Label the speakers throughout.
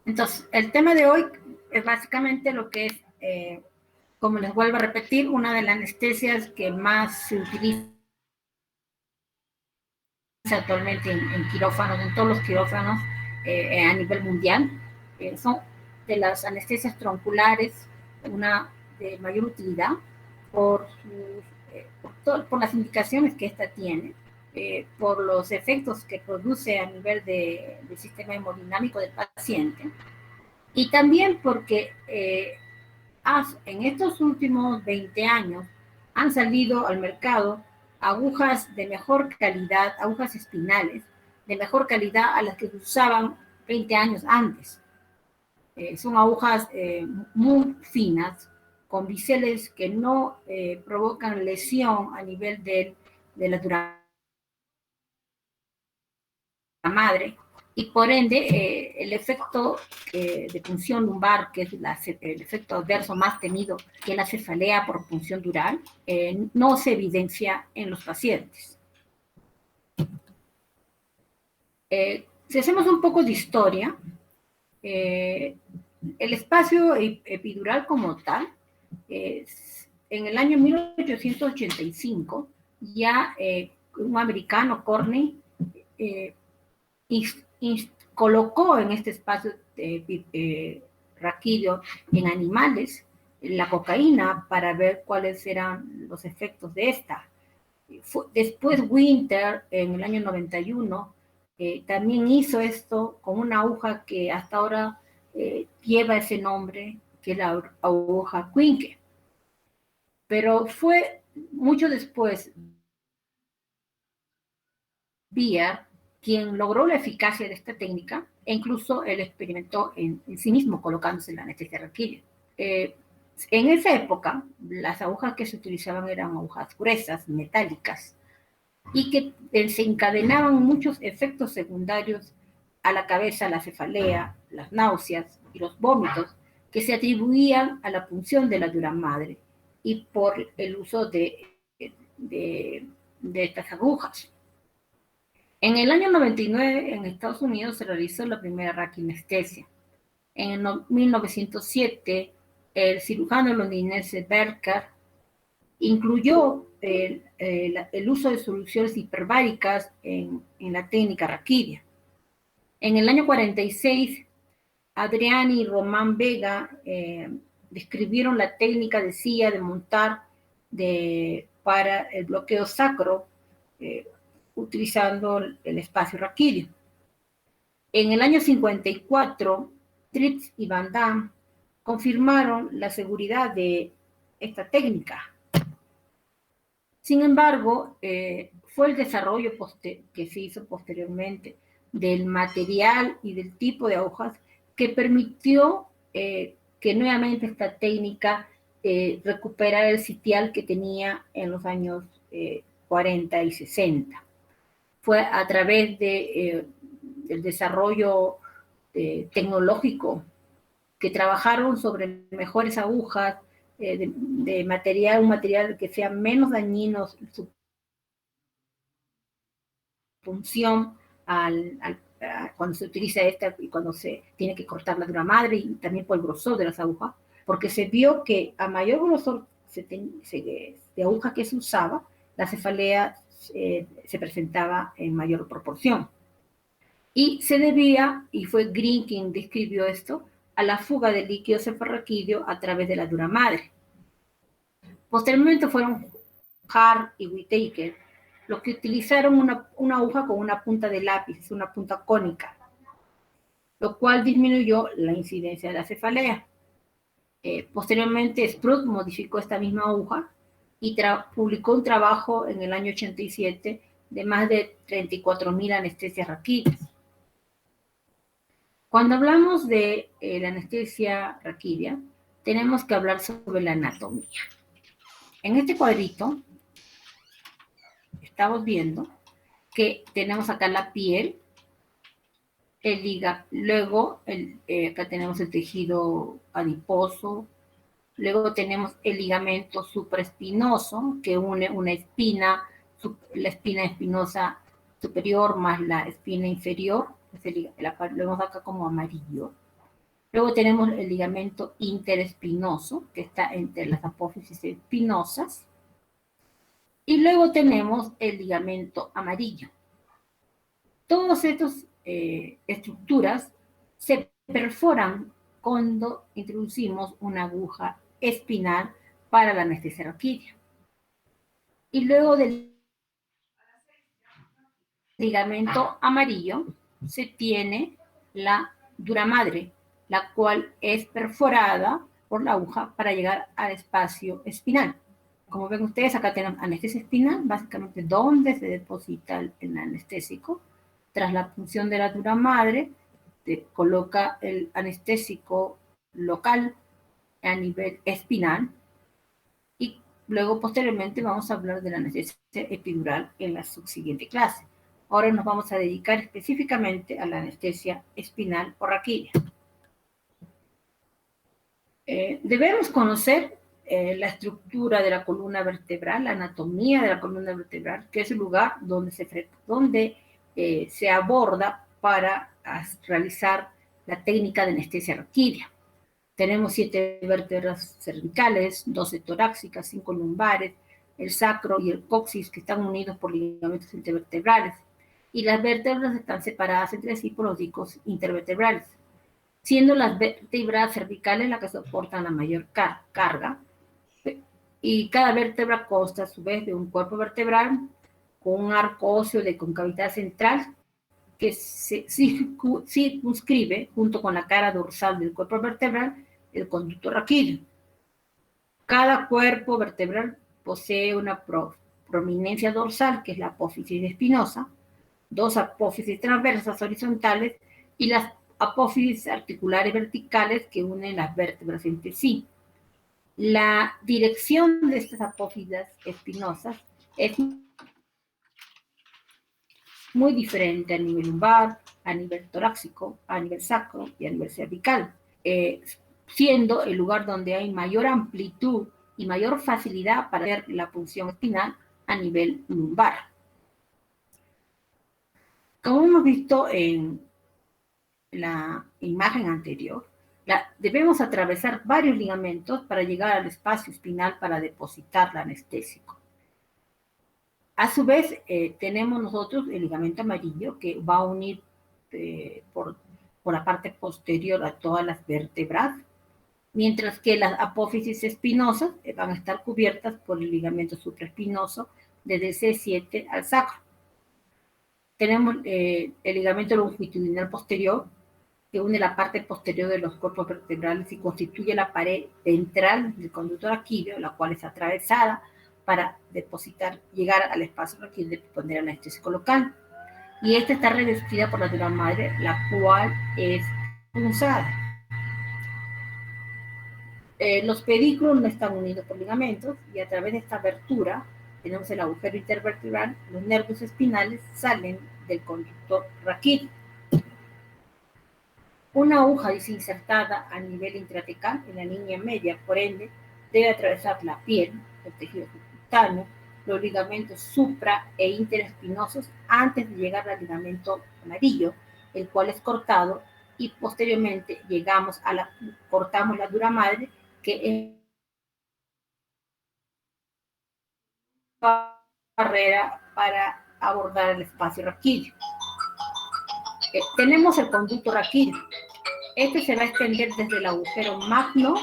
Speaker 1: Entonces, el tema de hoy es básicamente lo que es, como les vuelvo a repetir, una de las anestesias que más se utiliza actualmente en quirófanos, en todos los quirófanos a nivel mundial. Son de las anestesias tronculares una de mayor utilidad por, por las indicaciones que esta tiene, por los efectos que produce a nivel del sistema hemodinámico del paciente, y también porque en estos últimos 20 años han salido al mercado agujas de mejor calidad, agujas espinales de mejor calidad a las que se usaban 20 años antes. Son agujas muy finas, con biseles que no provocan lesión a nivel de la dura madre, y por ende el efecto de punción lumbar, que es el efecto adverso más temido, que es la cefalea por punción dural, no se evidencia en los pacientes. Si hacemos un poco de historia, el espacio epidural como tal, en el año 1885, ya un americano, Corney, colocó en este espacio raquídeo en animales la cocaína para ver cuáles eran los efectos de esta. Después Winter, en el año 91, también hizo esto con una aguja que hasta ahora lleva ese nombre, que es la aguja Quinque. Pero fue mucho después Beer quien logró la eficacia de esta técnica, e incluso él experimentó en sí mismo colocándose la anestesia raquídea. En esa época, las agujas que se utilizaban eran agujas gruesas, metálicas, y que desencadenaban muchos efectos secundarios a la cabeza, la cefalea, las náuseas y los vómitos, que se atribuían a la punción de la dura madre y por el uso de estas agujas. En el año 99, en Estados Unidos, se realizó la primera raquianestesia. En 1907, el cirujano londinense Berker incluyó el uso de soluciones hiperbáricas en la técnica raquídea. En el año 46, Adriani y Román Vega describieron la técnica de silla de montar para el bloqueo sacro, utilizando el espacio raquídeo. En el año 54, Trips y Van Damme confirmaron la seguridad de esta técnica. Sin embargo, fue el desarrollo que se hizo posteriormente del material y del tipo de agujas que permitió que nuevamente esta técnica recuperara el sitial que tenía en los años 40 y 60. Fue a través del desarrollo tecnológico que trabajaron sobre mejores agujas, de material, un material que sea menos dañino su función cuando se utiliza esta y cuando se tiene que cortar la dura madre, y también por el grosor de las agujas, porque se vio que a mayor grosor de aguja que se usaba, la cefalea se presentaba en mayor proporción. Y se debía, y fue Green quien describió esto, a la fuga del líquido cefalorraquídeo a través de la dura madre. Posteriormente fueron Hart y Whittaker los que utilizaron una aguja con una punta de lápiz, una punta cónica, lo cual disminuyó la incidencia de la cefalea. Posteriormente, Sprout modificó esta misma aguja y publicó un trabajo en el año 87 de más de 34,000 anestesias raquídeas. Cuando hablamos de la anestesia raquídea, tenemos que hablar sobre la anatomía. En este cuadrito estamos viendo que tenemos acá la piel, el hígado, luego acá tenemos el tejido adiposo, luego tenemos el ligamento supraespinoso que une una espina, la espina espinosa superior más la espina inferior, lo vemos acá como amarillo. Luego tenemos el ligamento interespinoso, que está entre las apófisis espinosas. Y luego tenemos el ligamento amarillo. Todas estas estructuras se perforan cuando introducimos una aguja espinal para la anestesia raquídea. Y luego del ligamento amarillo se tiene la dura madre, la cual es perforada por la aguja para llegar al espacio espinal. Como ven ustedes, acá tenemos anestesia espinal, básicamente donde se deposita el anestésico. Tras la punción de la dura madre, se coloca el anestésico local a nivel espinal y luego posteriormente vamos a hablar de la anestesia epidural en la subsiguiente clase. Ahora nos vamos a dedicar específicamente a la anestesia espinal o raquídea. Debemos conocer la estructura de la columna vertebral, la anatomía de la columna vertebral, que es el lugar donde se aborda para realizar la técnica de anestesia raquídea. Tenemos 7 vértebras cervicales, 12 torácicas, 5 lumbares, el sacro y el coxis que están unidos por ligamentos intervertebrales. Y las vértebras están separadas entre sí por los discos intervertebrales, siendo las vértebras cervicales las que soportan la mayor carga. Y cada vértebra consta a su vez de un cuerpo vertebral con un arco óseo de concavidad central que se circunscribe junto con la cara dorsal del cuerpo vertebral el conducto raquídeo. Cada cuerpo vertebral posee una prominencia dorsal, que es la apófisis espinosa, 2 apófisis transversas horizontales y las apófisis articulares verticales que unen las vértebras entre sí. La dirección de estas apófisis espinosas es muy diferente a nivel lumbar, a nivel torácico, a nivel sacro y a nivel cervical, siendo el lugar donde hay mayor amplitud y mayor facilidad para hacer la punción espinal a nivel lumbar. Como hemos visto en la imagen anterior, debemos atravesar varios ligamentos para llegar al espacio espinal para depositar el anestésico. A su vez, tenemos nosotros el ligamento amarillo que va a unir por la parte posterior a todas las vértebras, mientras que las apófisis espinosas van a estar cubiertas por el ligamento supraespinoso desde el C7 al sacro. Tenemos el ligamento longitudinal posterior que une la parte posterior de los cuerpos vertebrales y constituye la pared ventral del conducto raquídeo, la cual es atravesada para llegar al espacio raquídeo y poner anestésico local. Y esta está revestida por la dura madre, la cual es punzada. Los pedículos no están unidos por ligamentos y a través de esta abertura tenemos el agujero intervertebral, los nervios espinales salen del conducto raquídeo. Una aguja es insertada a nivel intratecal en la línea media, por ende, debe atravesar la piel, el tejido subcutáneo, los ligamentos supra e interespinosos antes de llegar al ligamento amarillo, el cual es cortado, y posteriormente cortamos la dura madre, que es una barrera para abordar el espacio raquídeo. Tenemos el conducto raquídeo. Este se va a extender desde el agujero magno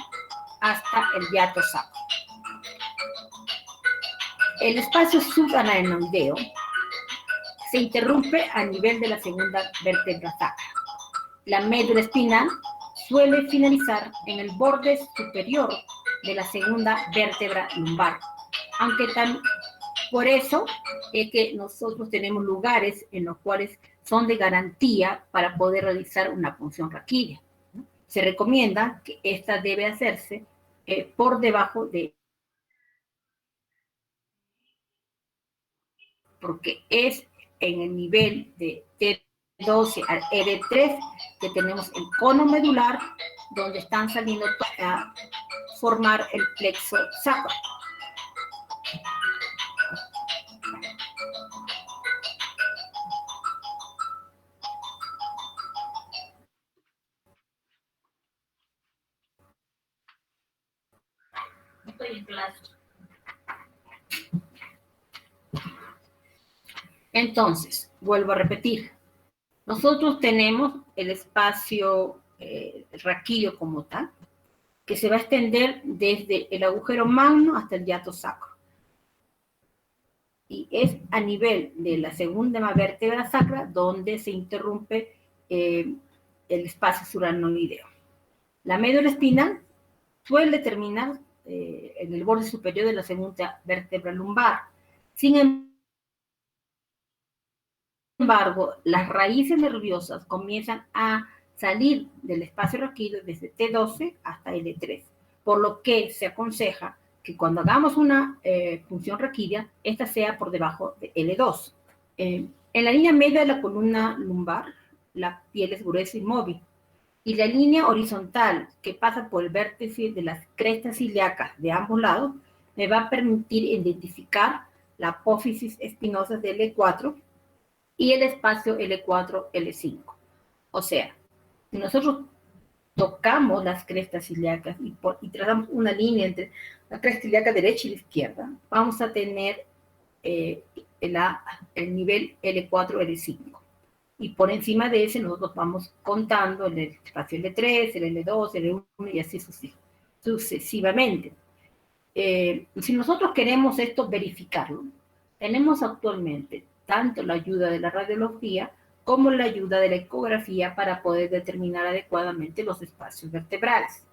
Speaker 1: hasta el hiato sacro. El espacio subaracnoideo se interrumpe a nivel de la segunda vértebra sacra. La médula espinal suele finalizar en el borde superior de la segunda vértebra lumbar, aunque por eso es que nosotros tenemos lugares en los cuales son de garantía para poder realizar una punción raquídea. Se recomienda que esta debe hacerse por debajo de, porque es en el nivel de T12 al ED3 que tenemos el cono medular, donde están saliendo a formar el plexo sacro.
Speaker 2: en clase.
Speaker 1: Entonces, vuelvo a repetir. Nosotros tenemos el espacio raquídeo como tal, que se va a extender desde el agujero magno hasta el hiato sacro. Y es a nivel de la segunda vértebra sacra donde se interrumpe el espacio suranoideo. La médula espinal suele terminar en el borde superior de la segunda vértebra lumbar. Sin embargo, las raíces nerviosas comienzan a salir del espacio raquídeo desde T12 hasta L3, por lo que se aconseja que cuando hagamos una punción raquídea, esta sea por debajo de L2. En la línea media de la columna lumbar, la piel es gruesa y móvil, y la línea horizontal que pasa por el vértice de las crestas ilíacas de ambos lados me va a permitir identificar la apófisis espinosa de L4 y el espacio L4-L5. O sea, si nosotros tocamos las crestas ilíacas y trazamos una línea entre la cresta ilíaca derecha y la izquierda, vamos a tener el nivel L4-L5. Y por encima de ese nosotros vamos contando el espacio L3, el L2, el L1 y así sucesivamente. Si nosotros queremos esto verificarlo, tenemos actualmente tanto la ayuda de la radiología como la ayuda de la ecografía para poder determinar adecuadamente los espacios vertebrales.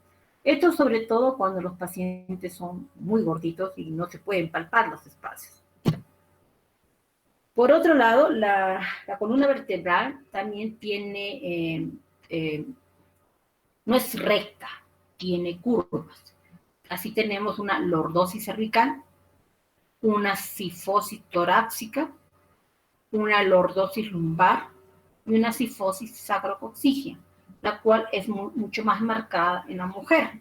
Speaker 1: Esto sobre todo cuando los pacientes son muy gorditos y no se pueden palpar los espacios. Por otro lado, la columna vertebral también tiene, no es recta, tiene curvas. Así tenemos una lordosis cervical, una cifosis torácica, una lordosis lumbar y una cifosis sacrococcígea, la cual es mucho más marcada en la mujer.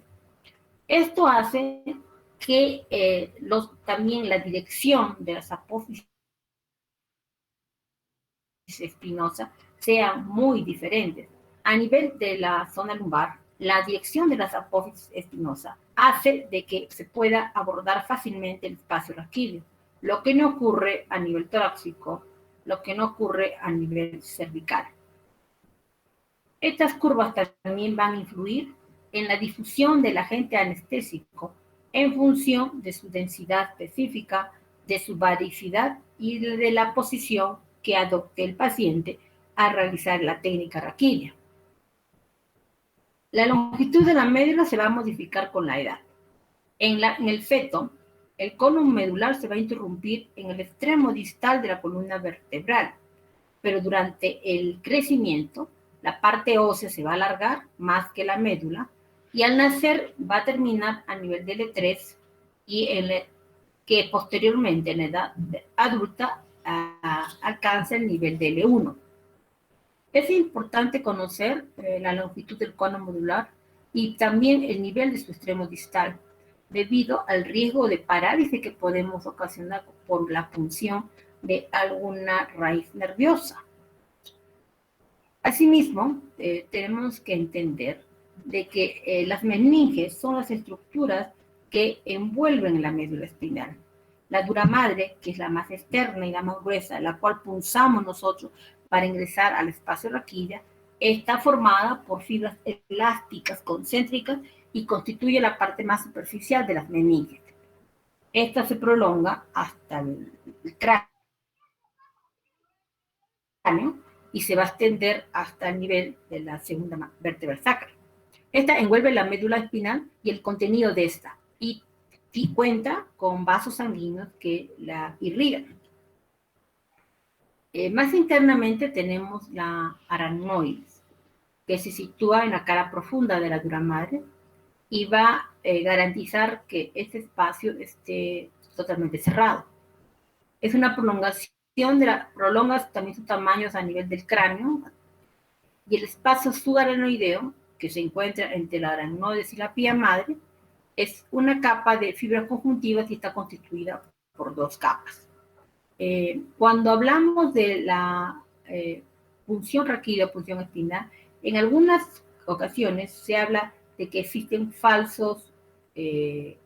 Speaker 1: Esto hace que también la dirección de las apófisis espinosa sean muy diferentes. A nivel de la zona lumbar, la dirección de las apófisis espinosa hace de que se pueda abordar fácilmente el espacio raquídeo, lo que no ocurre a nivel torácico, lo que no ocurre a nivel cervical. Estas curvas también van a influir en la difusión del agente anestésico en función de su densidad específica, de su varicidad y de la posición que adopte el paciente al realizar la técnica raquídea. La longitud de la médula se va a modificar con la edad. En el feto, el cono medular se va a interrumpir en el extremo distal de la columna vertebral, pero durante el crecimiento, la parte ósea se va a alargar más que la médula y al nacer va a terminar a nivel de L3 y que posteriormente en la edad adulta alcanza el nivel de L1. Es importante conocer la longitud del cono medular y también el nivel de su extremo distal, debido al riesgo de parálisis que podemos ocasionar por la punción de alguna raíz nerviosa. Asimismo, tenemos que entender de que las meninges son las estructuras que envuelven la médula espinal. La dura madre, que es la más externa y la más gruesa, la cual punzamos nosotros para ingresar al espacio raquídea, está formada por fibras elásticas concéntricas y constituye la parte más superficial de las meninges. Esta se prolonga hasta el cráneo y se va a extender hasta el nivel de la segunda vértebra sacra. Esta envuelve la médula espinal y el contenido de esta y cuenta con vasos sanguíneos que la irrigan. Más internamente tenemos la aracnoides, que se sitúa en la cara profunda de la dura madre y va a garantizar que este espacio esté totalmente cerrado. Es una prolongación prolonga también sus tamaños a nivel del cráneo, y el espacio subaracnoideo, que se encuentra entre la aracnoides y la pía madre, es una capa de fibras conjuntivas y está constituida por dos capas. Cuando hablamos de la punción raquídea o punción espinal, en algunas ocasiones se habla de que existen falsos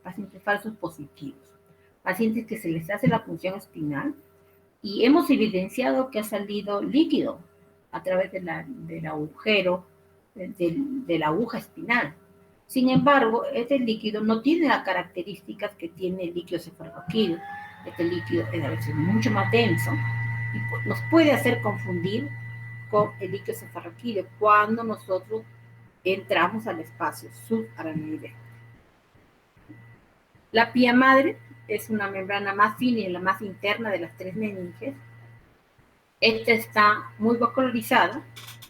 Speaker 1: pacientes falsos positivos, pacientes que se les hace la punción espinal y hemos evidenciado que ha salido líquido a través del agujero de la aguja espinal. Sin embargo, este líquido no tiene las características que tiene el líquido cefalorraquídeo. Este líquido es a veces mucho más denso y nos puede hacer confundir con el líquido cefalorraquídeo cuando nosotros entramos al espacio subaracnoideo. La pía madre es una membrana más fina y la más interna de las tres meninges. Esta está muy vascularizada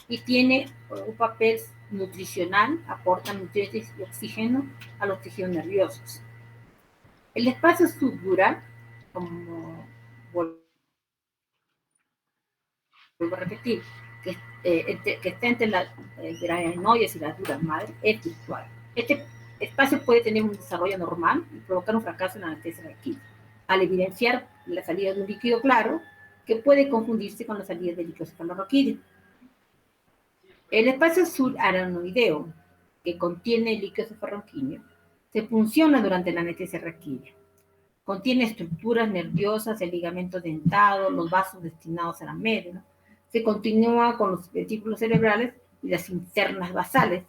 Speaker 1: y tiene un papel nutricional, aporta nutrientes y oxígeno a los tejidos nerviosos. El espacio subdural, como vuelvo a repetir, que está entre las adenoides y las duras madres, es virtual. Este espacio puede tener un desarrollo normal y provocar un fracaso en la anestesia raquídea, al evidenciar la salida de un líquido claro que puede confundirse con la salida del líquido cefalorraquídeo. El espacio subaracnoideo, que contiene el líquido cefalorraquídeo, se funciona durante la anestesia raquídea. Contiene estructuras nerviosas, el ligamento dentado, los vasos destinados a la médula. Se continúa con los vesículos cerebrales y las internas basales.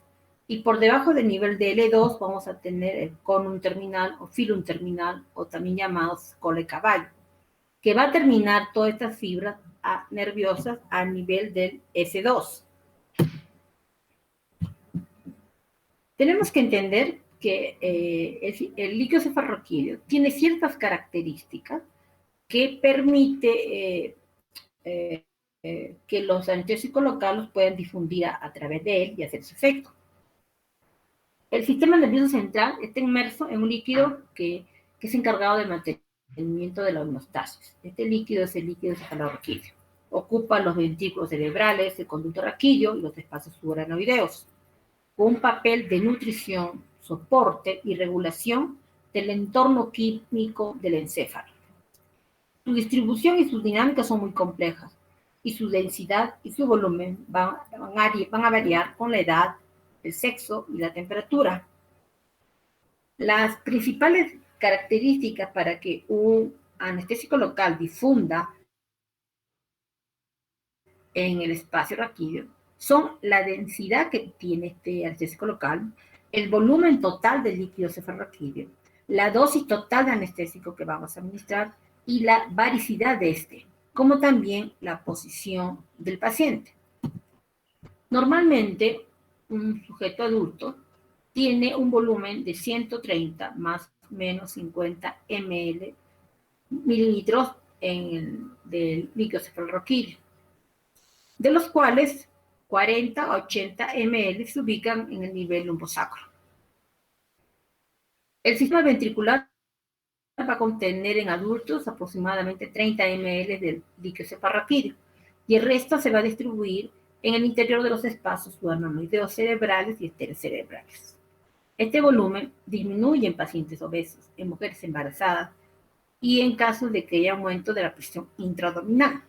Speaker 1: Y por debajo del nivel de L2 vamos a tener el conum terminal o filum terminal, o también llamados cola de caballo, que va a terminar todas estas fibras nerviosas a nivel del S2. Tenemos que entender que el líquido cefalorraquídeo tiene ciertas características que permite que los anestésicos locales puedan difundir a través de él y hacer su efecto. El sistema nervioso central está inmerso en un líquido que es encargado del mantenimiento de la homeostasis. Este líquido es el líquido cefalorraquídeo. Ocupa los ventrículos cerebrales, el conducto raquídeo y los espacios subaracnoideos, con un papel de nutrición, soporte y regulación del entorno químico del encéfalo. Su distribución y sus dinámicas son muy complejas, y su densidad y su volumen van a variar con la edad, el sexo y la temperatura. Las principales características para que un anestésico local difunda en el espacio raquídeo son la densidad que tiene este anestésico local, el volumen total del líquido cefalorraquídeo, la dosis total de anestésico que vamos a administrar y la varicidad de este, como también la posición del paciente. Normalmente, un sujeto adulto tiene un volumen de 130 más o menos 50 mililitros del líquido cefalorraquídeo, de los cuales 40 a 80 ml se ubican en el nivel lumbosacro. El sistema ventricular va a contener en adultos aproximadamente 30 ml del líquido cefalorraquídeo y el resto se va a distribuir en el interior de los espacios subaracnoideos cerebrales y esterocerebrales. Este volumen disminuye en pacientes obesos, en mujeres embarazadas y en casos de que haya aumento de la presión intraabdominal.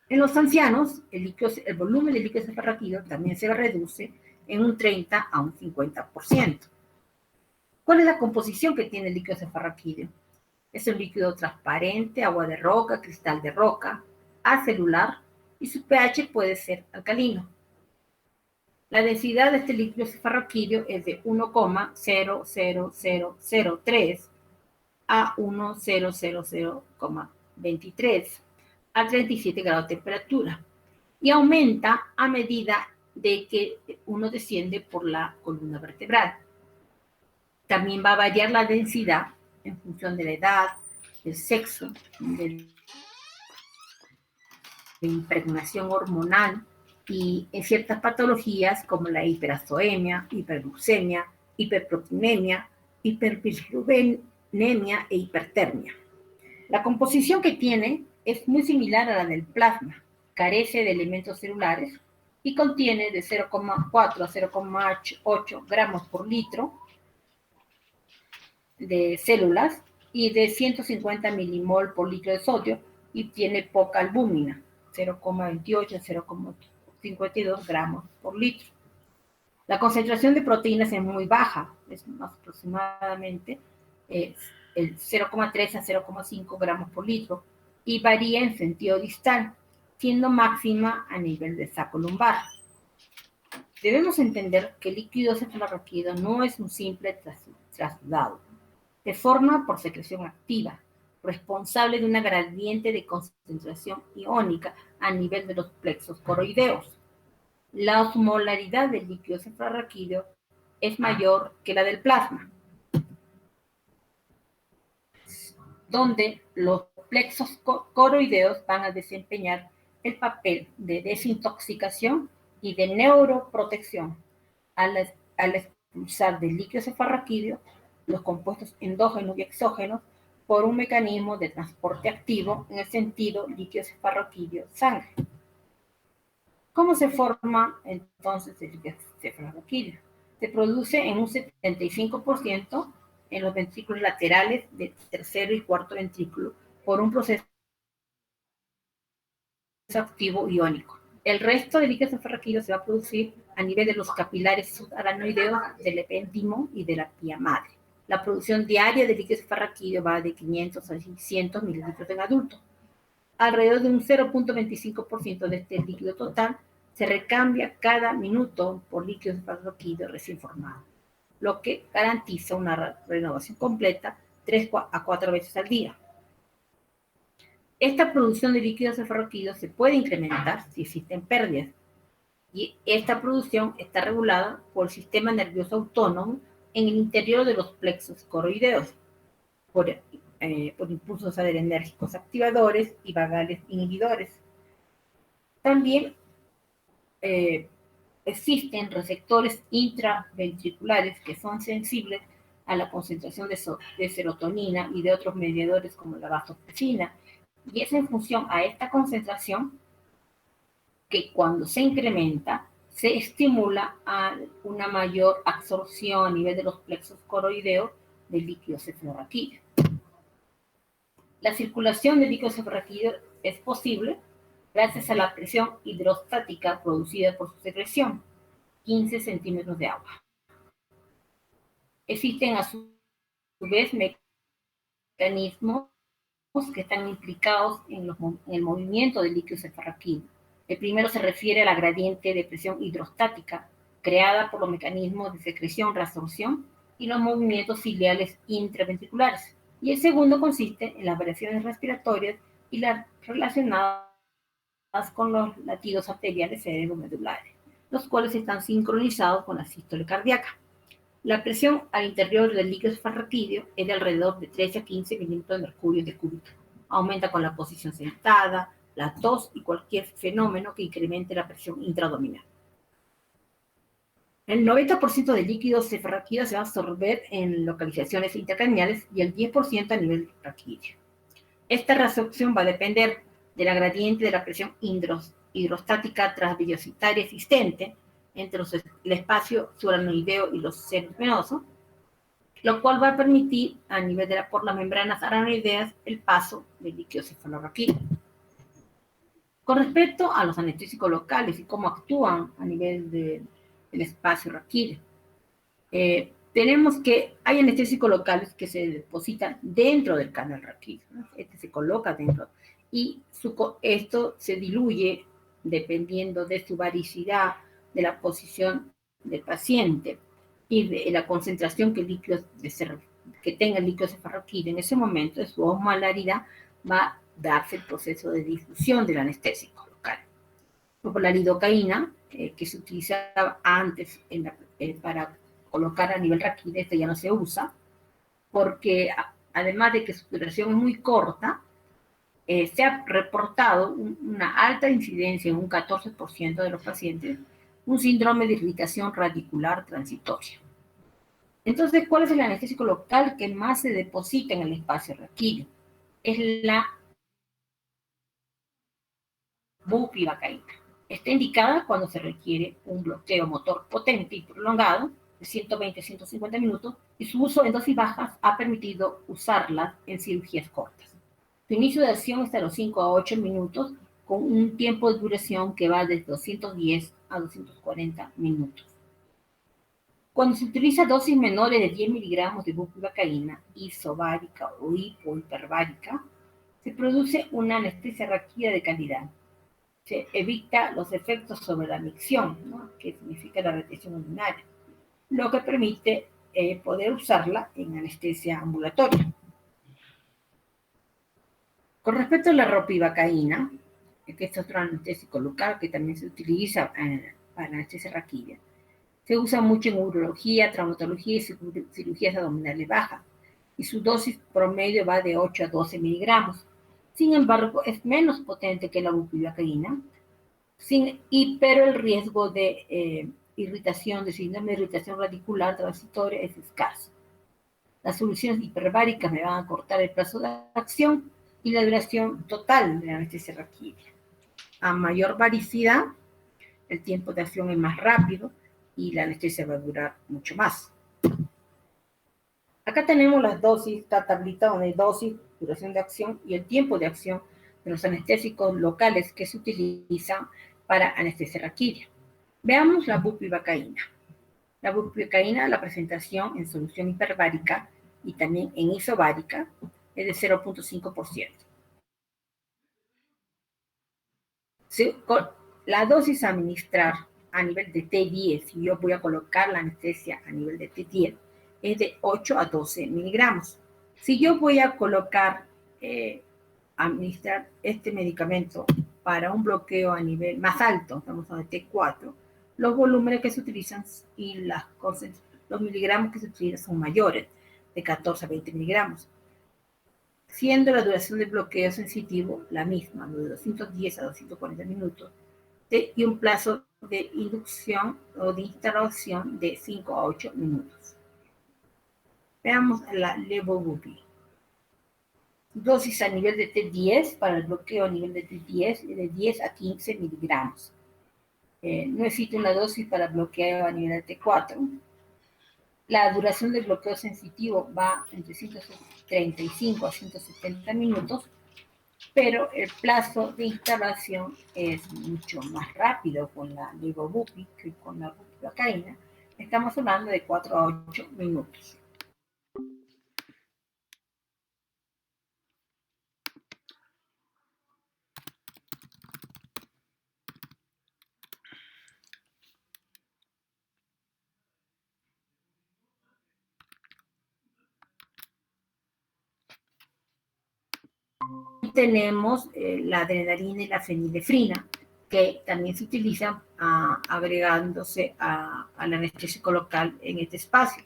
Speaker 1: En los ancianos, el volumen del líquido cefalorraquídeo también se reduce en un 30 a un 50%. ¿Cuál es la composición que tiene el líquido cefalorraquídeo? Es un líquido transparente, agua de roca, cristal de roca, acelular y su pH puede ser alcalino. La densidad de este líquido cefalorraquídeo es de 1,00003 a 1,000,23 a 37 grados de temperatura y aumenta a medida de que uno desciende por la columna vertebral. También va a variar la densidad en función de la edad, del sexo, de la impregnación hormonal y en ciertas patologías como la hiperazoemia, hiperglucemia, hiperproteinemia, hiperbilirrubinemia e hipertermia. La composición que tiene es muy similar a la del plasma, carece de elementos celulares y contiene de 0,4 a 0,8 gramos por litro de células y de 150 milimol por litro de sodio y tiene poca albúmina, 0,28 a 0,52 gramos por litro. La concentración de proteínas es muy baja, es aproximadamente el 0,3 a 0,5 gramos por litro y varía en sentido distal, siendo máxima a nivel del saco lumbar. Debemos entender que el líquido cefalorraquídeo no es un simple traslado. Se forma por secreción activa, responsable de una gradiente de concentración iónica a nivel de los plexos coroideos. La osmolaridad del líquido cefalorraquídeo es mayor que la del plasma, donde los plexos coroideos van a desempeñar el papel de desintoxicación y de neuroprotección al expulsar del líquido cefalorraquídeo los compuestos endógenos y exógenos por un mecanismo de transporte activo en el sentido líquido cefalorraquídeo-sangre. ¿Cómo se forma entonces el líquido cefalorraquídeo? Se produce en un 75% en los ventrículos laterales del tercero y cuarto ventrículo por un proceso activo iónico. El resto del líquido cefalorraquídeo se va a producir a nivel de los capilares subaracnoideos del epéndimo y de la pía madre. La producción diaria de líquido cefalorraquídeo va de 500 a 600 mililitros en adultos. Alrededor de un 0,25% de este líquido total se recambia cada minuto por líquido cefalorraquídeo recién formado, lo que garantiza una renovación completa 3 a 4 veces al día. Esta producción de líquido cefalorraquídeo se puede incrementar si existen pérdidas, y esta producción está regulada por el sistema nervioso autónomo en el interior de los plexos coroideos, por impulsos adrenérgicos activadores y vagales inhibidores. También existen receptores intraventriculares que son sensibles a la concentración de serotonina y de otros mediadores como la vasopresina, y es en función a esta concentración que cuando se incrementa se estimula a una mayor absorción a nivel de los plexos coroideos del líquido cefalorraquídeo. La circulación del líquido cefalorraquídeo es posible gracias a la presión hidrostática producida por su secreción, 15 centímetros de agua. Existen a su vez mecanismos que están implicados en el movimiento del líquido cefalorraquídeo. El primero se refiere a la gradiente de presión hidrostática creada por los mecanismos de secreción, reabsorción y los movimientos ciliares intraventriculares. Y el segundo consiste en las variaciones respiratorias y las relacionadas con los latidos arteriales cerebromedulares, los cuales están sincronizados con la sístole cardíaca. La presión al interior del líquido cefalorraquídeo es de alrededor de 13 a 15 milímetros de mercurio de cúbito. Aumenta con la posición sentada, la tos y cualquier fenómeno que incremente la presión intraabdominal. El 90% del líquido cefalorraquídeo se va a absorber en localizaciones intracraneales y el 10% a nivel raquídeo. Esta reabsorción va a depender de la gradiente de la presión hidrostática transvillositaria existente entre el espacio subaracnoideo y los senos venosos, lo cual va a permitir a nivel por las membranas aracnoideas el paso del líquido cefalorraquídeo. Con respecto a los anestésicos locales y cómo actúan a nivel del espacio raquídeo, tenemos que hay anestésicos locales que se depositan dentro del canal raquídeo, ¿no? Este se coloca dentro y esto se diluye dependiendo de su varicidad, de la posición del paciente y de la concentración que tenga el líquido cefalorraquídeo en ese momento, de su osmolaridad, va a darse el proceso de difusión del anestésico local. Por la lidocaína, que se utilizaba antes para colocar a nivel raquídeo, esta ya no se usa, porque además de que su duración es muy corta, se ha reportado una alta incidencia en un 14% de los pacientes, un síndrome de irritación radicular transitoria. Entonces, ¿cuál es el anestésico local que más se deposita en el espacio raquídeo? Es la bupivacaína. Está indicada cuando se requiere un bloqueo motor potente y prolongado de 120 a 150 minutos, y su uso en dosis bajas ha permitido usarla en cirugías cortas. Su inicio de acción está a los 5 a 8 minutos, con un tiempo de duración que va desde 210 a 240 minutos. Cuando se utiliza dosis menores de 10 miligramos de bupivacaína, isobárica o hipohiperbárica, se produce una anestesia rápida de calidad. Se evita los efectos sobre la micción, ¿no?, que significa la retención urinaria, lo que permite poder usarla en anestesia ambulatoria. Con respecto a la ropivacaína, que es otro anestésico local que también se utiliza para la anestesia raquídea, se usa mucho en urología, traumatología y cirugías abdominales bajas, y su dosis promedio va de 8 a 12 miligramos. Sin embargo, es menos potente que la bupivacaína, pero el riesgo de irritación, de síndrome de irritación radicular transitoria es escaso. Las soluciones hiperbáricas me van a cortar el plazo de acción y la duración total de la anestesia raquídea. A mayor varicidad, el tiempo de acción es más rápido y la anestesia va a durar mucho más. Acá tenemos las dosis, esta tablita donde hay dosis, duración de acción y el tiempo de acción de los anestésicos locales que se utilizan para anestesia raquídea. Veamos la bupivacaína. La bupivacaína, la presentación en solución hiperbárica y también en isobárica es de 0.5%. La dosis a administrar a nivel de T10, si yo voy a colocar la anestesia a nivel de T10, es de 8 a 12 miligramos. Si yo voy a colocar, administrar este medicamento para un bloqueo a nivel más alto, estamos hablando de T4, los volúmenes que se utilizan y los miligramos que se utilizan son mayores, de 14 a 20 miligramos, siendo la duración del bloqueo sensitivo la misma, de 210 a 240 minutos, y un plazo de inducción o de instalación de 5 a 8 minutos. Veamos la levobupi. Dosis a nivel de T10, para el bloqueo a nivel de T10, de 10 a 15 miligramos. No existe una dosis para bloqueo a nivel de T4. La duración del bloqueo sensitivo va entre 135 a 170 minutos, pero el plazo de instalación es mucho más rápido con la levobupi que con la bupivacaína. Estamos hablando de 4 a 8 minutos. Tenemos la adrenalina y la fenilefrina, que también se utilizan agregándose a la anestésico local en este espacio,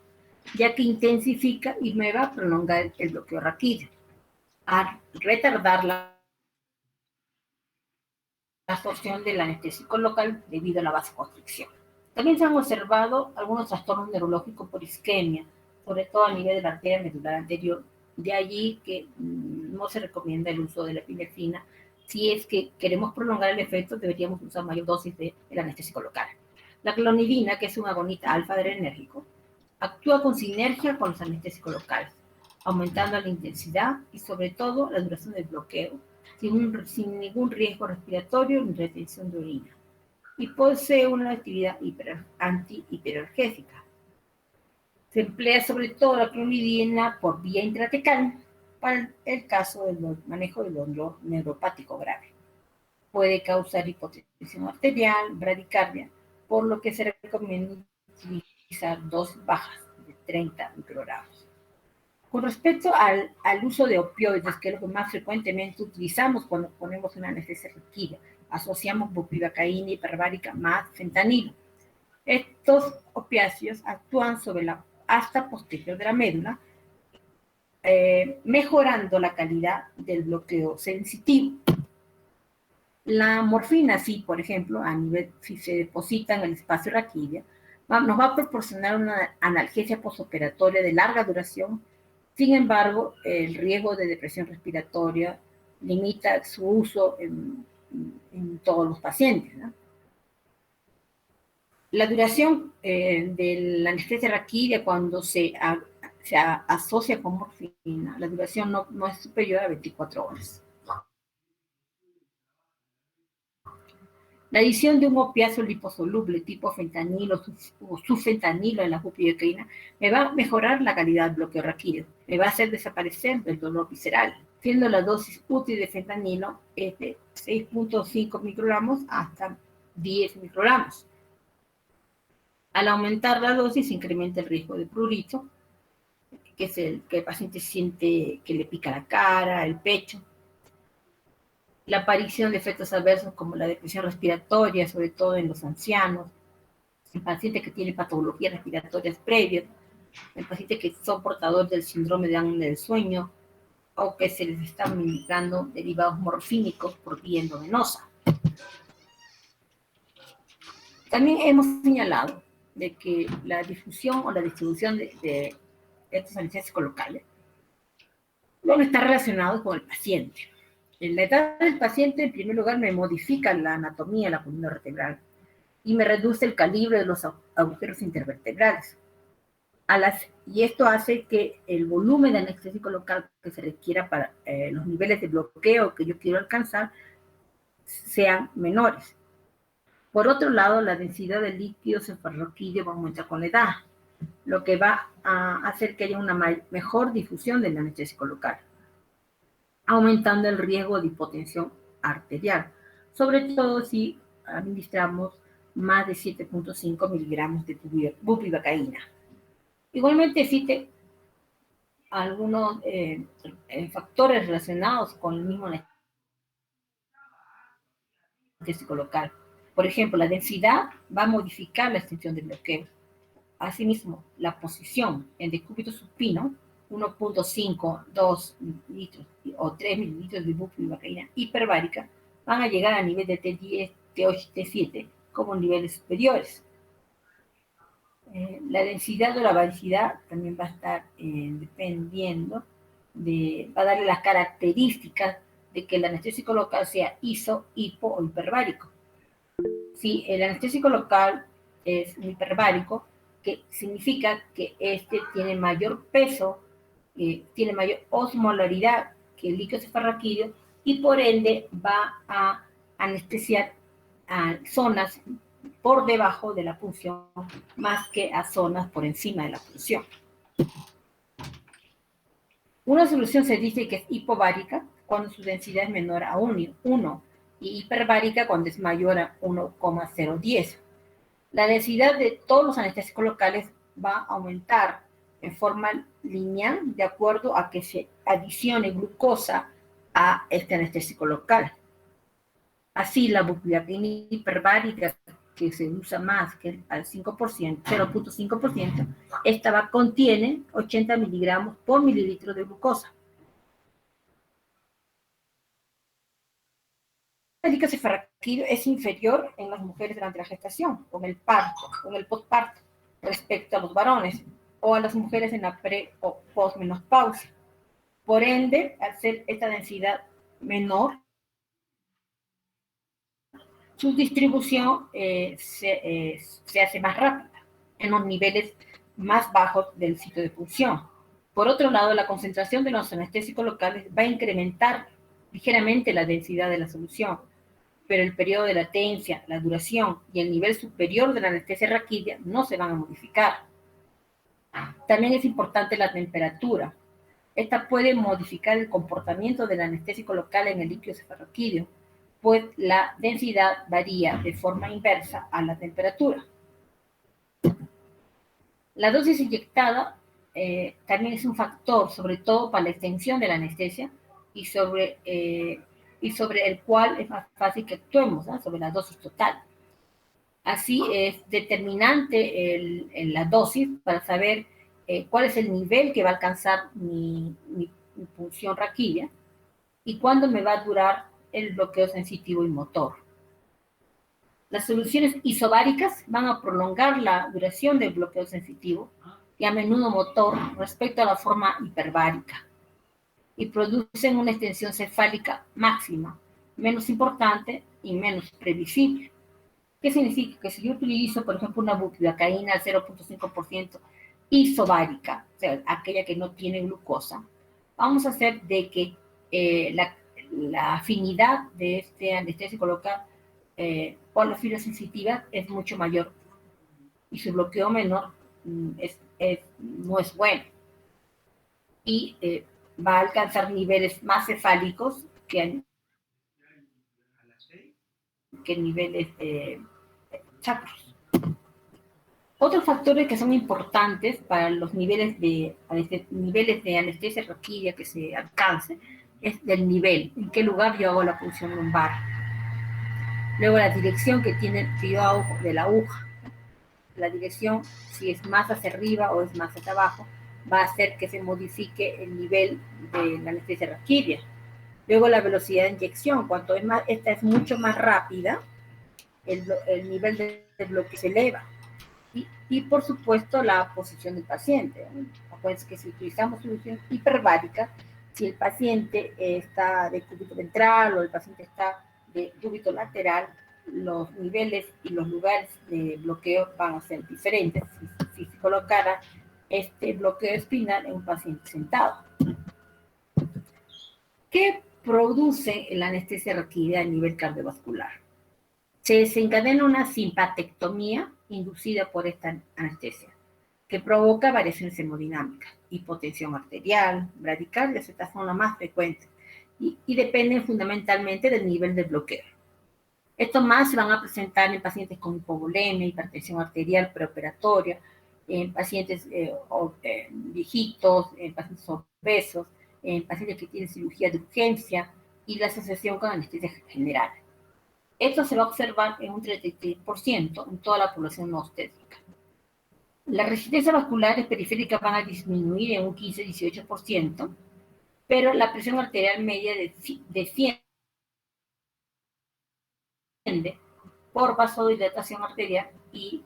Speaker 1: ya que intensifica y me va a prolongar el bloqueo raquídeo, a retardar la absorción del anestésico local debido a la vasoconstricción. También se han observado algunos trastornos neurológicos por isquemia, sobre todo a nivel de la arteria medular anterior. De allí que no se recomienda el uso de la epinefrina. Si es que queremos prolongar el efecto, deberíamos usar mayor dosis del anestésico local. La clonidina, que es un agonista alfa-adrenérgico, actúa con sinergia con los anestésicos locales, aumentando la intensidad y sobre todo la duración del bloqueo, sin ningún riesgo respiratorio ni retención de orina. Y posee una actividad anti-hiperergésica. Se emplea sobre todo la clonidina por vía intratecal para el caso del manejo del dolor neuropático grave. Puede causar hipotensión arterial, bradicardia, por lo que se recomienda utilizar dosis bajas de 30 microgramos. Con respecto al uso de opioides, que es lo que más frecuentemente utilizamos cuando ponemos una anestesia raquídea, asociamos bupivacaína hiperbárica más fentanilo. Estos opiáceos actúan sobre la asta posterior de la médula, mejorando la calidad del bloqueo sensitivo. La morfina, sí, por ejemplo, si se deposita en el espacio raquídeo, nos va a proporcionar una analgesia postoperatoria de larga duración. Sin embargo, el riesgo de depresión respiratoria limita su uso en todos los pacientes, ¿no? La duración de la anestesia raquídea cuando se asocia con morfina, la duración no es superior a 24 horas. La adición de un opiáceo liposoluble tipo fentanilo o sufentanilo en la bupivacaína me va a mejorar la calidad del bloqueo raquídeo, me va a hacer desaparecer el dolor visceral, siendo la dosis útil de fentanilo de 6.5 microgramos hasta 10 microgramos. Al aumentar la dosis, incrementa el riesgo de prurito, que es el que el paciente siente que le pica la cara, el pecho. La aparición de efectos adversos como la depresión respiratoria, sobre todo en los ancianos, el paciente que tiene patologías respiratorias previas, el paciente que son portadores del síndrome de apnea del sueño o que se les está administrando derivados morfínicos por vía endovenosa. También hemos señalado de que la difusión o la distribución de estos anestésicos locales no está relacionado con el paciente. En la edad del paciente, en primer lugar, me modifica la anatomía de la columna vertebral y me reduce el calibre de los agujeros intervertebrales. Y esto hace que el volumen de anestésico local que se requiera para los niveles de bloqueo que yo quiero alcanzar sean menores. Por otro lado, la densidad de líquido cefalorraquídeo va a aumentar con la edad, lo que va a hacer que haya una mejor difusión del anestésico local, aumentando el riesgo de hipotensión arterial, sobre todo si administramos más de 7.5 miligramos de bupivacaína. Igualmente existen algunos factores relacionados con el mismo anestésico local. Por ejemplo, la densidad va a modificar la extensión del bloqueo. Asimismo, la posición en decúbito supino, 1.5, 2 mililitros o 3 mililitros de bupivacaína hiperbárica, van a llegar a nivel de T10, T8, T7 como niveles superiores. La densidad o la varicidad también va a estar dependiendo va a darle las características de que el anestésico local sea iso, hipo o hiperbárico. Si el anestésico local es hiperbárico, que significa que este tiene mayor peso, tiene mayor osmolaridad que el líquido cefalorraquídeo y por ende va a anestesiar a zonas por debajo de la punción más que a zonas por encima de la punción. Una solución se dice que es hipovárica cuando su densidad es menor a 1 y hiperbárica cuando es mayor a 1,010. La densidad de todos los anestésicos locales va a aumentar en forma lineal de acuerdo a que se adicione glucosa a este anestésico local. Así, la bupivacaína hiperbárica, que se usa más que al 5%, 0.5%, esta contiene 80 miligramos por mililitro de glucosa. El líquido cefalorraquídeo es inferior en las mujeres durante la gestación, con el posparto, respecto a los varones, o a las mujeres en la pre o posmenopausia. Por ende, al ser esta densidad menor, su distribución se hace más rápida en los niveles más bajos del sitio de punción. Por otro lado, la concentración de los anestésicos locales va a incrementar ligeramente la densidad de la solución, pero el periodo de latencia, la duración y el nivel superior de la anestesia raquídea no se van a modificar. También es importante la temperatura. Esta puede modificar el comportamiento del anestésico local en el líquido cefalorraquídeo, pues la densidad varía de forma inversa a la temperatura. La dosis inyectada también es un factor, sobre todo para la extensión de la anestesia y sobre el cual es más fácil que actuemos, ¿no? Sobre la dosis total. Así es determinante la dosis para saber cuál es el nivel que va a alcanzar mi punción raquídea y cuándo me va a durar el bloqueo sensitivo y motor. Las soluciones isobáricas van a prolongar la duración del bloqueo sensitivo y a menudo motor respecto a la forma hiperbárica y producen una extensión cefálica máxima, menos importante y menos previsible. ¿Qué significa? Que si yo utilizo, por ejemplo, una bupivacaína al 0.5% isobárica, o sea, aquella que no tiene glucosa, vamos a hacer de que la afinidad de este anestésico local por la fibra sensitiva es mucho mayor y su bloqueo menor no es bueno. Y va a alcanzar niveles más cefálicos que niveles sacros. Otros factores que son importantes para los niveles de anestesia raquídea que se alcance es del nivel, en qué lugar yo hago la punción lumbar. Luego la dirección que yo hago de la aguja. La dirección, si es más hacia arriba o es más hacia abajo, va a hacer que se modifique el nivel de la anestesia raquídea. Luego la velocidad de inyección, esta es mucho más rápida, el nivel de bloqueo se eleva. Y por supuesto la posición del paciente. Acuérdense que si utilizamos solución hiperbárica, si el paciente está de cúbito ventral o el paciente está de cúbito lateral, los niveles y los lugares de bloqueo van a ser diferentes si se colocara este bloqueo espinal en un paciente sentado. ¿Qué produce la anestesia raquídea a nivel cardiovascular? Se desencadena una simpatectomía inducida por esta anestesia, que provoca variaciones hemodinámicas, hipotensión arterial, bradicardia, estas son las más frecuentes, y dependen fundamentalmente del nivel de bloqueo. Estos más se van a presentar en pacientes con hipovolemia, hipertensión arterial preoperatoria, en pacientes viejitos, en pacientes obesos, en pacientes que tienen cirugía de urgencia y la asociación con anestesia general. Esto se va a observar en un 33% en toda la población no obstétrica. Las resistencias vasculares periféricas van a disminuir en un 15-18%, pero la presión arterial media desciende por vasodilatación arterial y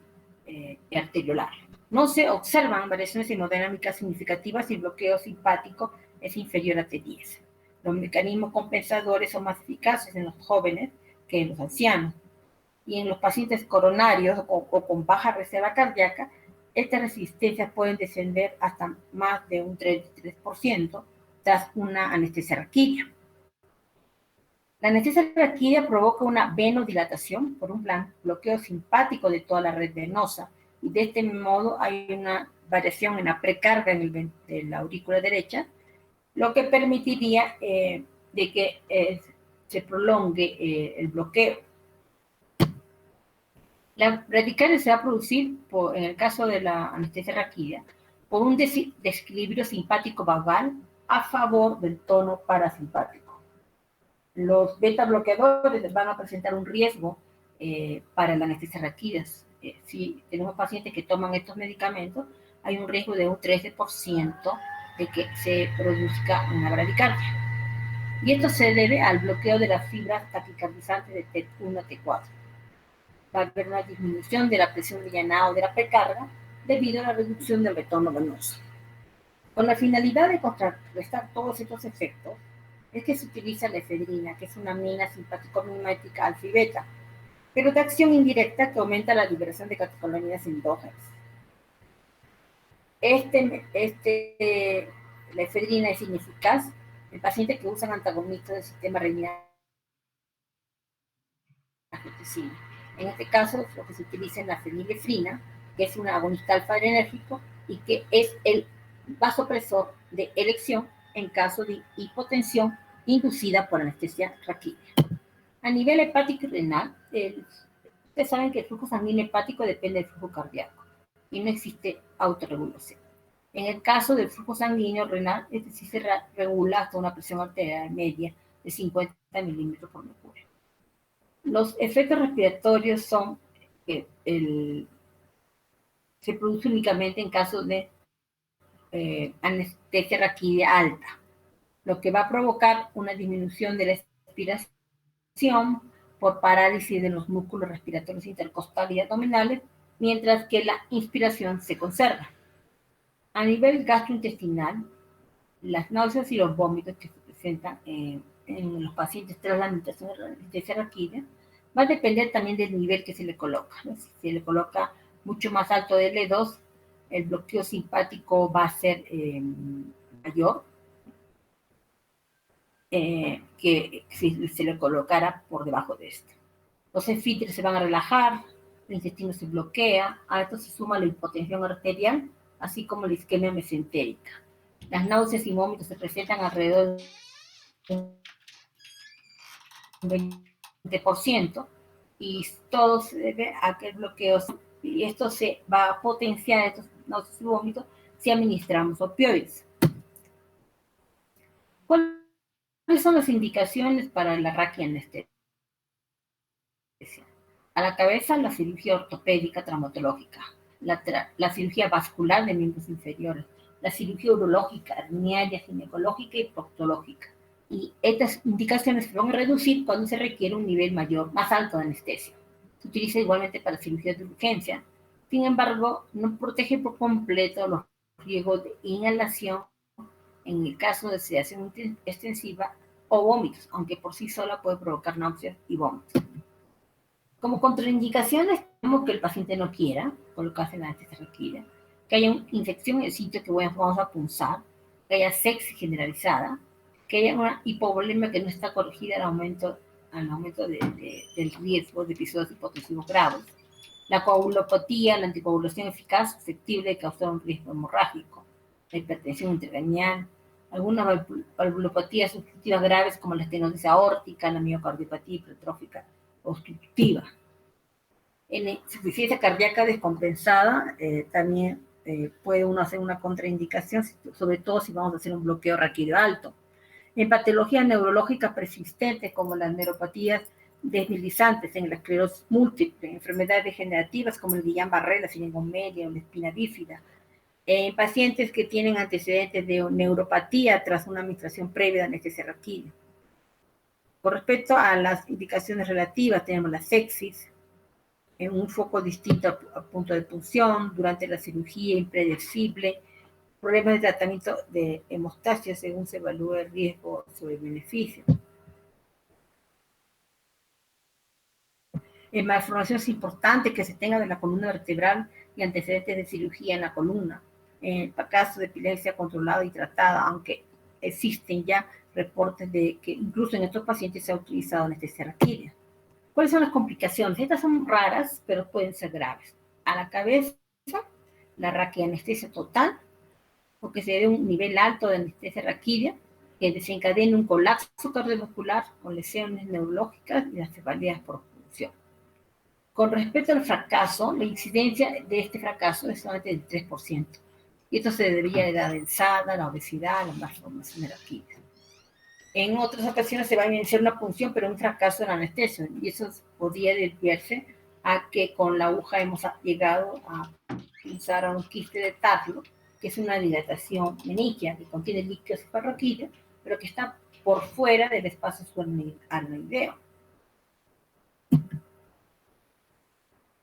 Speaker 1: arteriolar. No se observan variaciones hemodinámicas significativas si el bloqueo simpático es inferior a T10. Los mecanismos compensadores son más eficaces en los jóvenes que en los ancianos. Y en los pacientes coronarios o con baja reserva cardíaca, estas resistencias pueden descender hasta más de un 33% tras una anestesia raquídea. La anestesia raquídea provoca una venodilatación por un bloqueo simpático de toda la red venosa, y de este modo hay una variación en la precarga de la aurícula derecha, lo que permitiría de que se prolongue el bloqueo. La bradicardia se va a producir, en el caso de la anestesia raquídea, por un desequilibrio simpático vagal a favor del tono parasimpático. Los beta bloqueadores van a presentar un riesgo para la anestesia raquídea. Si tenemos pacientes que toman estos medicamentos, hay un riesgo de un 13% de que se produzca una bradicardia. Y esto se debe al bloqueo de las fibras taquicardizantes de T1 a T4. Va a haber una disminución de la presión de llenado de la precarga debido a la reducción del retorno venoso. Con la finalidad de contrarrestar todos estos efectos, es que se utiliza la efedrina, que es una amina simpático-mimética alfa y beta, pero de acción indirecta que aumenta la liberación de catecolaminas endógenas. La efedrina es ineficaz en pacientes que usan antagonistas del sistema renina-angiotensina. En este caso, lo que se utiliza es la fenilefrina, que es un agonista alfa-adrenérgico y que es el vasopresor de elección en caso de hipotensión inducida por anestesia raquídea. A nivel hepático y renal, ustedes saben que el flujo sanguíneo hepático depende del flujo cardíaco y no existe autorregulación. En el caso del flujo sanguíneo renal, este sí se regula hasta una presión arterial media de 50 milímetros por mercurio. Los efectos respiratorios son se produce únicamente en caso de anestesia raquídea alta, lo que va a provocar una disminución de la expiración por parálisis de los músculos respiratorios intercostales y abdominales, mientras que la inspiración se conserva. A nivel gastrointestinal, las náuseas y los vómitos que se presentan en los pacientes tras la administración de anestesia raquídea va a depender también del nivel que se le coloca, ¿no? Si se le coloca mucho más alto de L2, el bloqueo simpático va a ser mayor que si se le colocara por debajo de este. Los esfínteres se van a relajar, el intestino se bloquea, a esto se suma la hipotensión arterial, así como la isquemia mesentérica. Las náuseas y vómitos se presentan alrededor del 20%, y todo se debe a que el bloqueo, y esto se va a potenciar, estos náuseas y vómitos, si administramos opioides. ¿Cuáles son las indicaciones para la raquianestesia? A la cabeza, la cirugía ortopédica traumatológica, la cirugía vascular de miembros inferiores, la cirugía urológica, herniaria, ginecológica y proctológica. Y estas indicaciones se van a reducir cuando se requiere un nivel mayor, más alto de anestesia. Se utiliza igualmente para cirugías de urgencia. Sin embargo, no protege por completo los riesgos de inhalación en el caso de sedación extensiva o vómitos, aunque por sí sola puede provocar náuseas y vómitos. Como contraindicaciones, tenemos que el paciente no quiera colocarse la anestesia requerida, que haya una infección en el sitio que vamos a punzar, que haya sepsis generalizada, que haya una hipovolemia que no está corregida al aumento del riesgo de episodios hipotensivos graves, la coagulopatía, la anticoagulación eficaz susceptible de causar un riesgo hemorrágico, la hipertensión intracraneal, algunas valvulopatías obstructivas graves como la estenosis aórtica, la miocardiopatía hipertrófica obstructiva. En insuficiencia cardíaca descompensada, también puede uno hacer una contraindicación, sobre todo si vamos a hacer un bloqueo raquídeo alto. En patologías neurológicas persistentes, como las neuropatías desmilizantes, en la esclerosis múltiple, en enfermedades degenerativas como el Guillain-Barré, la ciringomelia o la espina bífida, en pacientes que tienen antecedentes de neuropatía tras una administración previa de anestesia raquídea. Con respecto a las indicaciones relativas, tenemos la sepsis, en un foco distinto a punto de punción, durante la cirugía impredecible, problemas de tratamiento de hemostasia según se evalúa el riesgo sobre el beneficio. En malformación es importante que se tenga de la columna vertebral y antecedentes de cirugía en la columna. En el caso de epilepsia controlada y tratada, aunque existen ya reportes de que incluso en estos pacientes se ha utilizado anestesia raquídea. ¿Cuáles son las complicaciones? Estas son raras, pero pueden ser graves. A la cabeza, la raquianestesia total, porque se dé un nivel alto de anestesia raquídea, que desencadene un colapso cardiovascular con lesiones neurológicas y las cefaleas por punción. Con respecto al fracaso, la incidencia de este fracaso es solamente del 3%. Y esto se debería a la edad avanzada, la obesidad, la malformación raquídea. En otras ocasiones se va a iniciar una punción, pero un fracaso en la anestesia, y eso podría desviarse a que con la aguja hemos llegado a punzar a un quiste de Taflo, que es una dilatación meningia que contiene líquido cefalorraquídeo, pero que está por fuera del espacio subaracnoideo.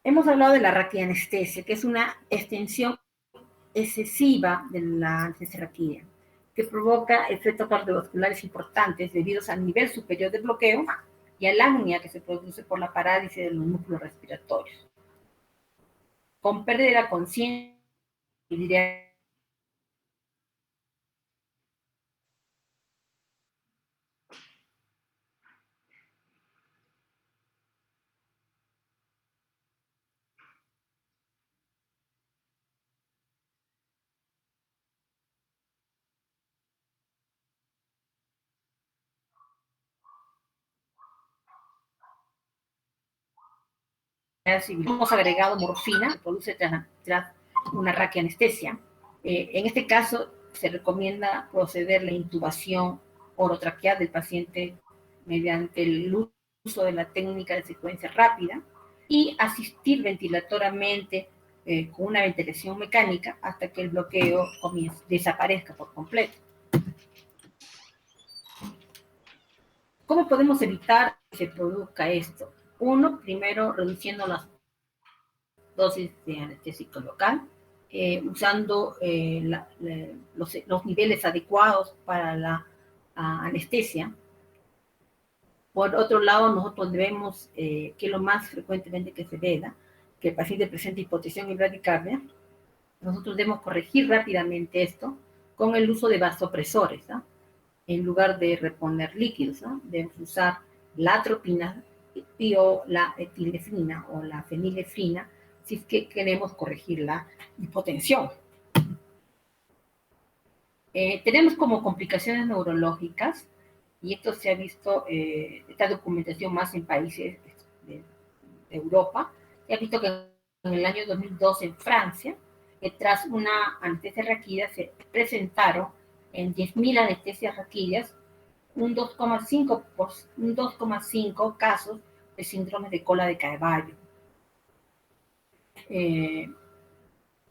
Speaker 1: Hemos hablado de la raquianestesia, que es una extensión excesiva de la anestesia raquídea, que provoca efectos cardiovasculares importantes debido al nivel superior de bloqueo y a la apnea que se produce por la parálisis de los músculos respiratorios. Con pérdida de la conciencia, diría hemos agregado morfina, que produce tras una raquianestesia. En este caso, se recomienda proceder la intubación orotraqueal del paciente mediante el uso de la técnica de secuencia rápida y asistir ventilatoriamente con una ventilación mecánica hasta que el bloqueo desaparezca por completo. ¿Cómo podemos evitar que se produzca esto? Uno, primero reduciendo las dosis de anestésico local, usando los niveles adecuados para la anestesia. Por otro lado, nosotros debemos, que es lo más frecuentemente que se vea, que el paciente presente hipotensión y bradicardia, nosotros debemos corregir rápidamente esto con el uso de vasopresores, en lugar de reponer líquidos, debemos usar la atropina y o la etilnefrina o la fenilefrina, si es que queremos corregir la hipotensión. Tenemos como complicaciones neurológicas, y esto se ha visto, esta documentación más en países de Europa, se ha visto que en el año 2002 en Francia, tras una anestesia raquídea, se presentaron en 10.000 anestesias raquídeas un 2,5 casos de síndrome de cola de caballo.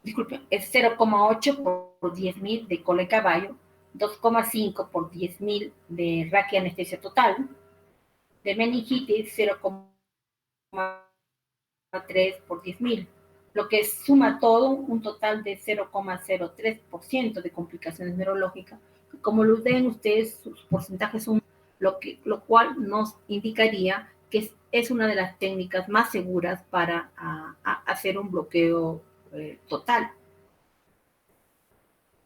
Speaker 1: Disculpen, es 0,8 por 10.000 de cola de caballo, 2,5 por 10.000 de raquianestesia total, de meningitis 0,3 por 10.000, lo que suma todo un total de 0,03% de complicaciones neurológicas. Como lo ven ustedes, sus porcentajes son lo cual nos indicaría que es una de las técnicas más seguras para hacer un bloqueo total.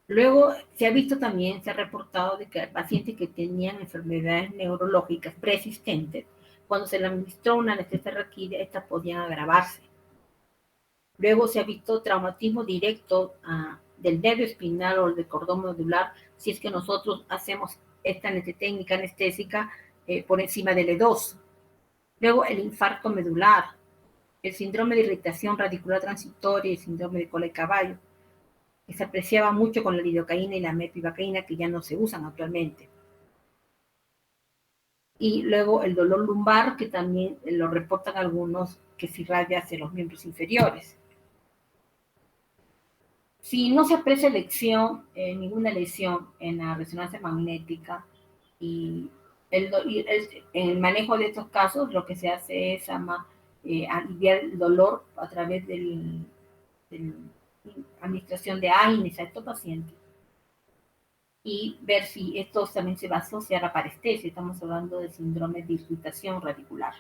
Speaker 1: Luego se ha visto también, se ha reportado de que pacientes que tenían enfermedades neurológicas preexistentes, cuando se le administró una anestesia raquídea, estas podían agravarse. Luego se ha visto traumatismo directo del nervio espinal o del cordón medular, si es que nosotros hacemos esta técnica anestésica por encima del E2. Luego el infarto medular, el síndrome de irritación radicular transitoria y el síndrome de cola de caballo, que se apreciaba mucho con la lidocaína y la mepivacaína, que ya no se usan actualmente. Y luego el dolor lumbar, que también lo reportan algunos, que se irradia hacia los miembros inferiores. Si no se aprecia ninguna lesión en la resonancia magnética y en el manejo de estos casos, lo que se hace es aliviar el dolor a través de administración de AINES a estos pacientes y ver si esto también se va a asociar a parestesia. Estamos hablando de síndrome de irritación radicular.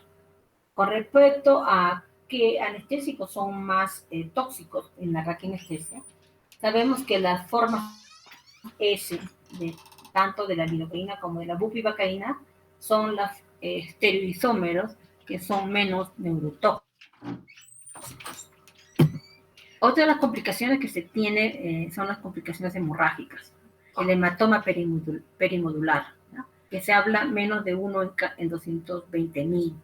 Speaker 1: Con respecto a qué anestésicos son más tóxicos en la raquianestesia, sabemos que las formas S, tanto de la lidocaína como de la bupivacaína, son los estereoisómeros que son menos neurotóxicos. Otra de las complicaciones que se tiene son las complicaciones hemorrágicas, el hematoma perimodular, ¿no? Que se habla menos de 1 en 220.000.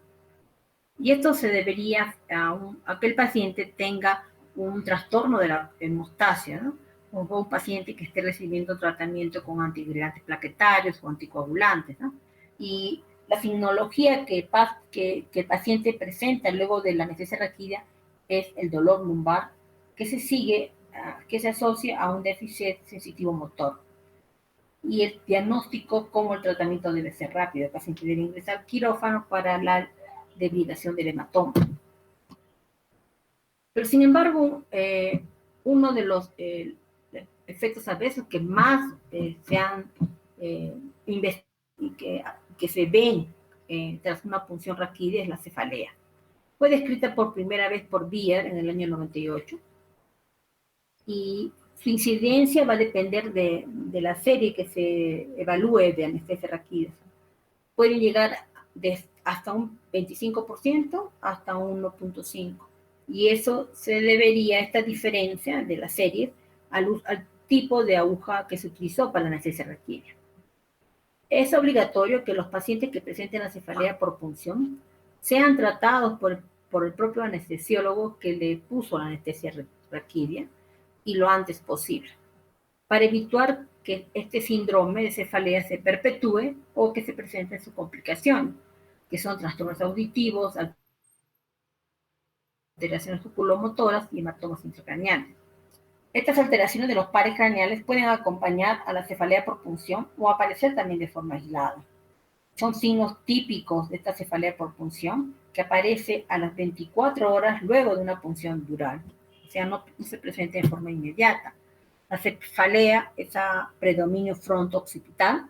Speaker 1: Y esto se debería a que el paciente tenga un trastorno de la hemostasia, ¿no? O un paciente que esté recibiendo tratamiento con antiagregantes plaquetarios o anticoagulantes, ¿no? Y la signología que el paciente presenta luego de la anestesia raquídea es el dolor lumbar, que se asocia a un déficit sensitivo motor. Y el diagnóstico, como el tratamiento debe ser rápido. El paciente debe ingresar al quirófano para la debilitación del hematoma. Pero sin embargo, uno de los efectos adversos que más se han investigado y que se ven tras una punción raquídea es la cefalea. Fue descrita por primera vez por Beer en el año 98 y su incidencia va a depender de la serie que se evalúe de anestesia raquídea. Puede llegar hasta un 25% hasta un 1.5%. Y eso se debería, esta diferencia de las series, al tipo de aguja que se utilizó para la anestesia raquídea. Es obligatorio que los pacientes que presenten la cefalea por punción sean tratados por el propio anestesiólogo que le puso la anestesia raquídea y lo antes posible, para evitar que este síndrome de cefalea se perpetúe o que se presente su complicación, que son trastornos auditivos, alteraciones oculomotoras y hematomas intracraneales. Estas alteraciones de los pares craneales pueden acompañar a la cefalea por punción o aparecer también de forma aislada. Son signos típicos de esta cefalea por punción que aparece a las 24 horas luego de una punción dural. O sea, no se presenta de forma inmediata. La cefalea es a predominio fronto-occipital,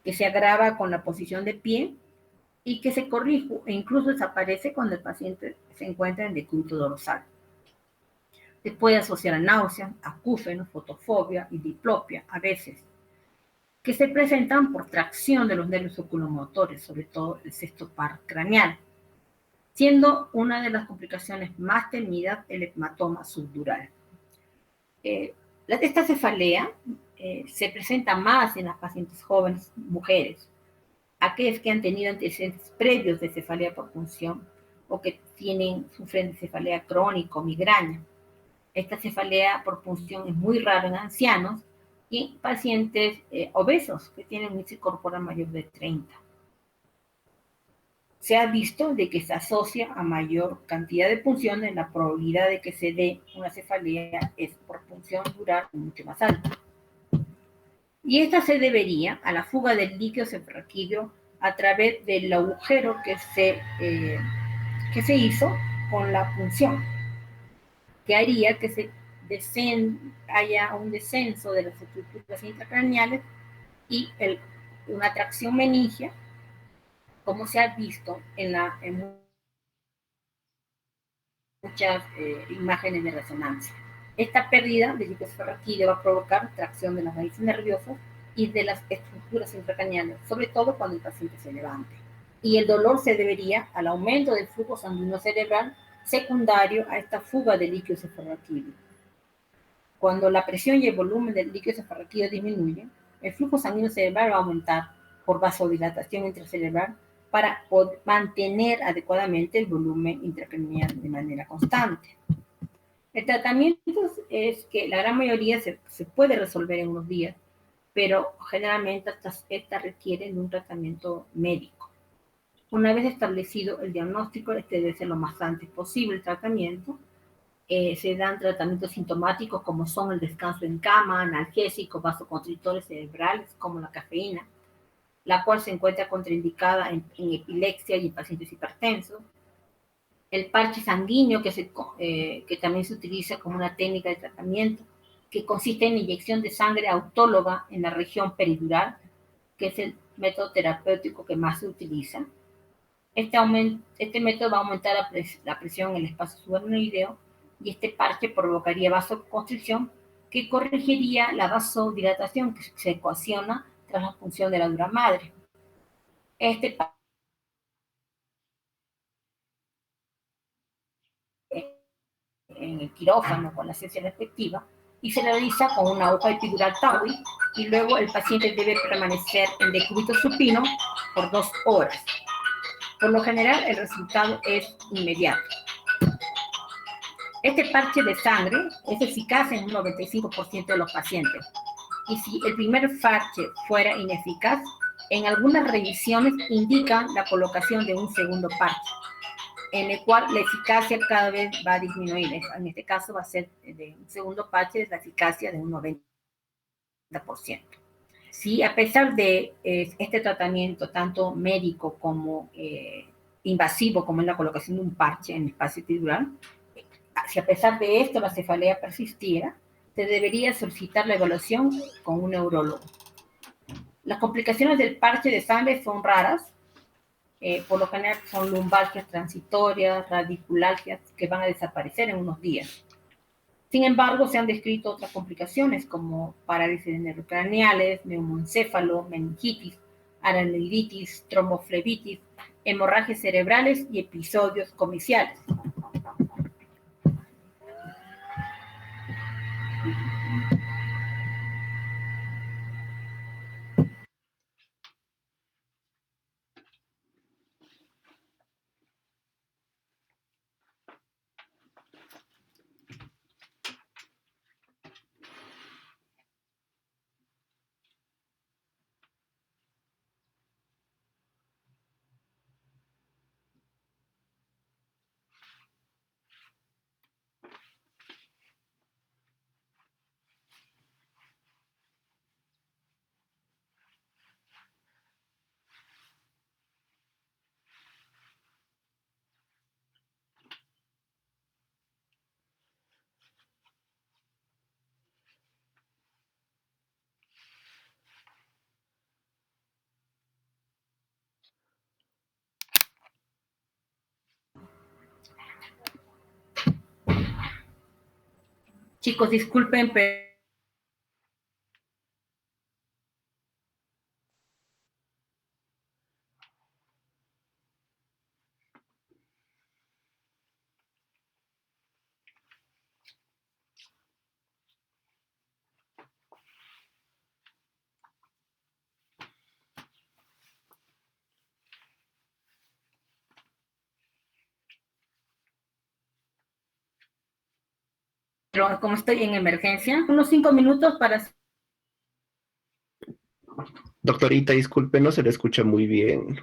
Speaker 1: que se agrava con la posición de pie y que se corrige e incluso desaparece cuando el paciente se encuentra en decúbito dorsal. Se puede asociar a náuseas, acúfenos, fotofobia y diplopia a veces, que se presentan por tracción de los nervios oculomotores, sobre todo el sexto par craneal. siendo una de las complicaciones más temidas el hematoma subdural. Esta cefalea se presenta más en las pacientes jóvenes, mujeres, aquellas que han tenido antecedentes previos de cefalea por punción o que sufren de cefalea crónica o migraña. Esta cefalea por punción es muy rara en ancianos y en pacientes obesos que tienen un índice corporal mayor de 30. Se ha visto de que se asocia a mayor cantidad de punciones, la probabilidad de que se dé una cefalea es por punción dural mucho más alta. Y esta se debería a la fuga del líquido cefalorraquídeo a través del agujero que se hizo con la punción, que haría que haya un descenso de las estructuras intracraneales y una tracción meningia, como se ha visto en muchas imágenes de resonancia. Esta pérdida de líquido cefalorraquídeo va a provocar tracción de las raíces nerviosas y de las estructuras intracraneales, sobre todo cuando el paciente se levante. Y el dolor se debería al aumento del flujo sanguíneo cerebral secundario a esta fuga de líquido cefalorraquídeo. Cuando la presión y el volumen del líquido cefalorraquídeo disminuyen, el flujo sanguíneo cerebral va a aumentar por vasodilatación intracerebral para poder mantener adecuadamente el volumen intracraneal de manera constante. El tratamiento es que la gran mayoría se puede resolver en unos días, pero generalmente estas requieren de un tratamiento médico. Una vez establecido el diagnóstico, debe ser lo más antes posible el tratamiento. Se dan tratamientos sintomáticos como son el descanso en cama, analgésicos, vasoconstrictores cerebrales como la cafeína, la cual se encuentra contraindicada en epilepsia y en pacientes hipertensos. El parche sanguíneo, que también se utiliza como una técnica de tratamiento, que consiste en inyección de sangre autóloga en la región peridural, que es el método terapéutico que más se utiliza. Este método va a aumentar la presión en el espacio subaracnoideo y este parche provocaría vasoconstricción que corregiría la vasodilatación que se ecuaciona tras la punción de la dura madre. Este en el quirófano con la ciencia respectiva y se realiza con una aguja epidural TAWI y luego el paciente debe permanecer en decúbito supino por 2 horas. Por lo general, el resultado es inmediato. Este parche de sangre es eficaz en un 95% de los pacientes. Y si el primer parche fuera ineficaz, en algunas revisiones indican la colocación de un segundo parche, en el cual la eficacia cada vez va a disminuir. En este caso va a ser de un segundo parche de la eficacia de un 90%. Si a pesar de este tratamiento, tanto médico como invasivo, como es la colocación de un parche en el espacio epidural, si a pesar de esto la cefalea persistiera, se debería solicitar la evaluación con un neurólogo. Las complicaciones del parche de sangre son raras, por lo general son lumbalgias transitorias, radiculalgias, que van a desaparecer en unos días. Sin embargo, se han descrito otras complicaciones como parálisis neurocraneales, neumoencéfalo, meningitis, araneuritis, tromboflebitis, hemorragias cerebrales y episodios comiciales. Chicos, disculpen, pero pero como estoy en emergencia, unos 5 minutos para...
Speaker 2: Doctorita, disculpe, no se le escucha muy bien.